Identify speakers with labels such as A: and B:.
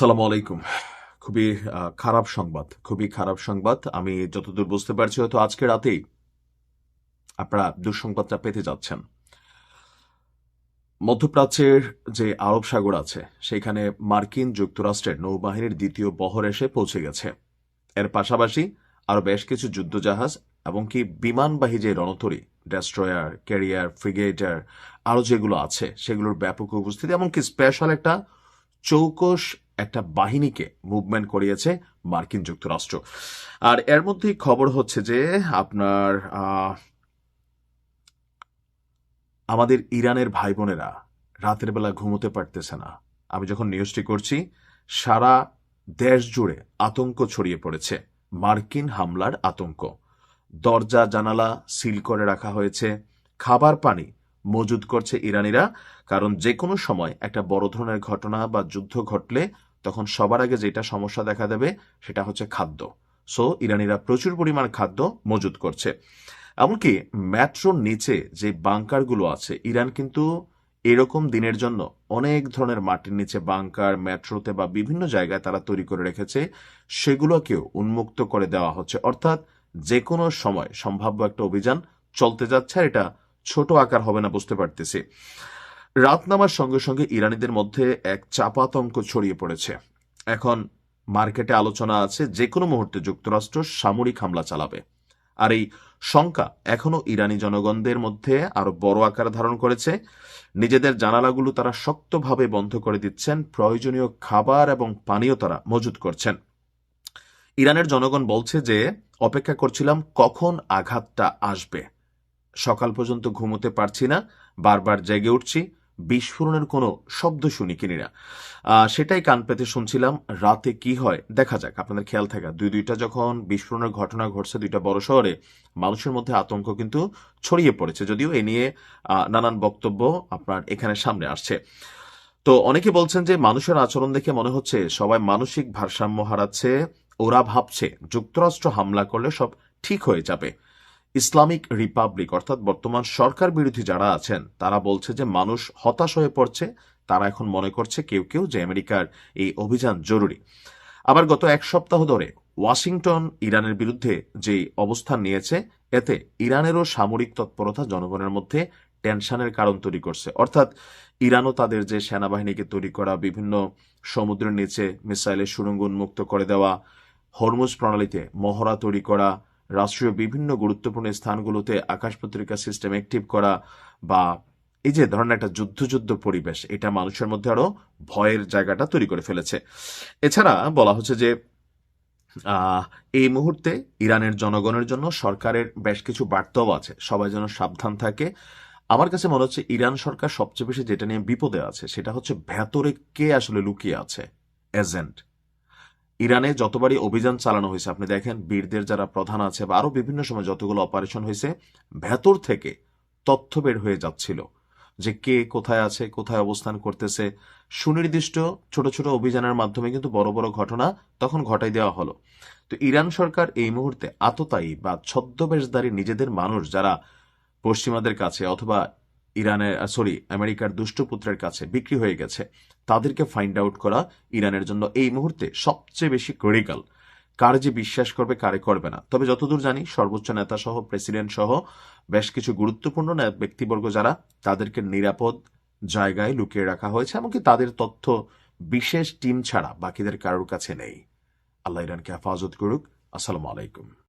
A: আসসালামু আলাইকুম। খুবই খুবই খারাপ সংবাদ। আমি যতদূর বুঝতে পারছি হয়তো আজকে রাতেই আপনারা দুঃসংবাদটা পেতে যাচ্ছেন। মধ্যপ্রাচ্যের যে আরব সাগর আছে সেখানে মার্কিন যুক্তরাষ্ট্রের নৌবাহিনীর দ্বিতীয় বহর এসে পৌঁছে গেছে। এর পাশাপাশি আরো বেশ কিছু যুদ্ধজাহাজ এবং কি বিমানবাহী যে রণতরী, ডেস্ট্রয়ার, ক্যারিয়ার, ফ্রিগেটার আরো যেগুলো আছে সেগুলোর ব্যাপক উপস্থিতি, এমনকি স্পেশাল একটা চৌকস একটা বাহিনীকে মুভমেন্ট করিয়েছে মার্কিন যুক্তরাষ্ট্র। আর এর মধ্যেই খবর হচ্ছে যে আপনার আমাদের ইরানের ভাই বোনেরা রাতের বেলা ঘুমোতে পারতেছে না। আমি যখন নিউজটি করছি সারা দেশ জুড়ে আতঙ্ক ছড়িয়ে পড়েছে, মার্কিন হামলার আতঙ্ক। দরজা জানালা সিল করে রাখা হয়েছে, খাবার পানি মজুদ করছে ইরানিরা, কারণ যে কোনো সময় একটা বড় ধরনের ঘটনা বা যুদ্ধ ঘটলে তখন সবার আগে যেটা সমস্যা দেখা দেবে সেটা হচ্ছে খাদ্য। সো ইরানিরা প্রচুর পরিমাণ খাদ্য মজুদ করছে। এমনকি মেট্রোর নিচে যে বাংকারগুলো আছে, ইরান কিন্তু এরকম দিনের জন্য অনেক ধরনের মাটির নিচে বাংকার মেট্রোতে বা বিভিন্ন জায়গায় তারা তৈরি করে রেখেছে, সেগুলোকেও উন্মুক্ত করে দেওয়া হচ্ছে। অর্থাৎ যে কোনো সময় সম্ভাব্য একটা অভিযান চলতে যাচ্ছে, আর এটা ছোট আকার হবে না বুঝতে পারতেছি। রাত নামার সঙ্গে সঙ্গে ইরানিদের মধ্যে এক চাপাতঙ্ক ছড়িয়ে পড়েছে। এখন মার্কেটে আলোচনা আছে যে কোনো মুহূর্তে যুক্তরাষ্ট্র সামরিক হামলা চালাবে। আর এই শঙ্কা এখনো ইরানি জনগণদের মধ্যে আরো বড় আকার ধারণ করেছে। নিজেদের জানালাগুলো তারা শক্তভাবে বন্ধ করে দিচ্ছেন, প্রয়োজনীয় খাবার এবং পানীয় তারা মজুত করছেন। ইরানের জনগণ বলছে যে অপেক্ষা করছিলাম কখন আঘাতটা আসবে, সকাল পর্যন্ত ঘুমোতে পারছি না, বারবার জেগে উঠছি, বিস্ফোরণের কোনো শব্দ শুনি কিনি না। সেটাই কান পেতে শুনছিলাম। রাতে কি হয় দেখা যাক। আপনাদের খেয়াল থাকা দুইটা যখন বিস্ফোরণের ঘটনা ঘটছে দুইটা বড় শহরে, মানুষের মধ্যে আতঙ্ক কিন্তু ছড়িয়ে পড়েছে, যদিও এ নিয়ে নানান বক্তব্য আপনার এখানে সামনে আসছে। তো অনেকে বলছেন যে মানুষের আচরণ দেখে মনে হচ্ছে সবাই মানসিক ভারসাম্য হারাচ্ছে। ওরা ভাবছে যুক্তরাষ্ট্র হামলা করলে সব ঠিক হয়ে যাবে। ইসলামিক রিপাবলিক অর্থাৎ বর্তমান সরকার বিরোধী যারা আছেন তারা বলছে যে মানুষ হতাশ হয়ে পড়ছে। তারা এখন মনে করছে কেউ কেউ যে আমেরিকার এই অভিযান জরুরি। আবার গত এক সপ্তাহ ধরে ওয়াশিংটন ইরানের বিরুদ্ধে যে অবস্থান নিয়েছে, এতে ইরানেরও সামরিক তৎপরতা জনগণের মধ্যে টেনশনের কারণ তৈরি করছে। অর্থাৎ ইরানও তাদের যে সেনাবাহিনীকে তৈরি করা, বিভিন্ন সমুদ্রের নিচে মিসাইলের সুড়ঙ্গ উন্মুক্ত করে দেওয়া, হরমুজ প্রণালীতে মহড়া তৈরি করা, রাষ্ট্রীয় বিভিন্ন গুরুত্বপূর্ণ স্থানগুলোতে আকাশ পত্রিকা সিস্টেম অ্যাক্টিভ করা, বা এই যে ধরনের একটা যুদ্ধ পরিবেশ, এটা মানুষের মধ্যে আরো ভয়ের জায়গাটা তৈরি করে ফেলেছে। এছাড়া বলা হচ্ছে যে এই মুহূর্তে ইরানের জনগণের জন্য সরকারের বেশ কিছু বার্তাও আছে, সবাই যেন সাবধান থাকে। আমার কাছে মনে হচ্ছে ইরান সরকার সবচেয়ে বেশি যেটা নিয়ে বিপদে আছে সেটা হচ্ছে ভেতরে কে আসলে লুকিয়ে আছে, এজেন্ট। ইরানে যতবারই অভিযান চালানো হয়েছে আপনি দেখেন, বীরদের যারা প্রধান আছে বা আরো বিভিন্ন সময় যতগুলো অপারেশন হয়েছে, ভেতর থেকে তথ্য বের হয়ে যাচ্ছিল যে কে কোথায় আছে, কোথায় অবস্থান করতেছে। সুনির্দিষ্ট ছোট ছোট অভিযানের মাধ্যমে কিন্তু বড় বড় ঘটনা তখন ঘটাই দেওয়া হলো। তো ইরান সরকার এই মুহূর্তে আততায়ী বা ছদ্মবেশধারী নিজেদের মানুষ যারা পশ্চিমাদের কাছে অথবা আমেরিকার দুষ্টপুত্রের কাছে বিক্রি হয়ে গেছে, তাদেরকে ফাইন্ড আউট করা ইরানের জন্য এই মুহূর্তে সবচেয়ে বেশি ক্রিটিক্যাল। কার যে বিশ্বাস করবে, কারে করবে না। তবে যতদূর জানি সর্বোচ্চ নেতা সহ, প্রেসিডেন্ট সহ বেশ কিছু গুরুত্বপূর্ণ ব্যক্তিবর্গ যারা, তাদেরকে নিরাপদ জায়গায় লুকিয়ে রাখা হয়েছে, এমনকি তাদের তথ্য বিশেষ টিম ছাড়া বাকিদের কারোর কাছে নেই। আল্লাহ ইরানকে হেফাজত করুক। আসসালামু আলাইকুম।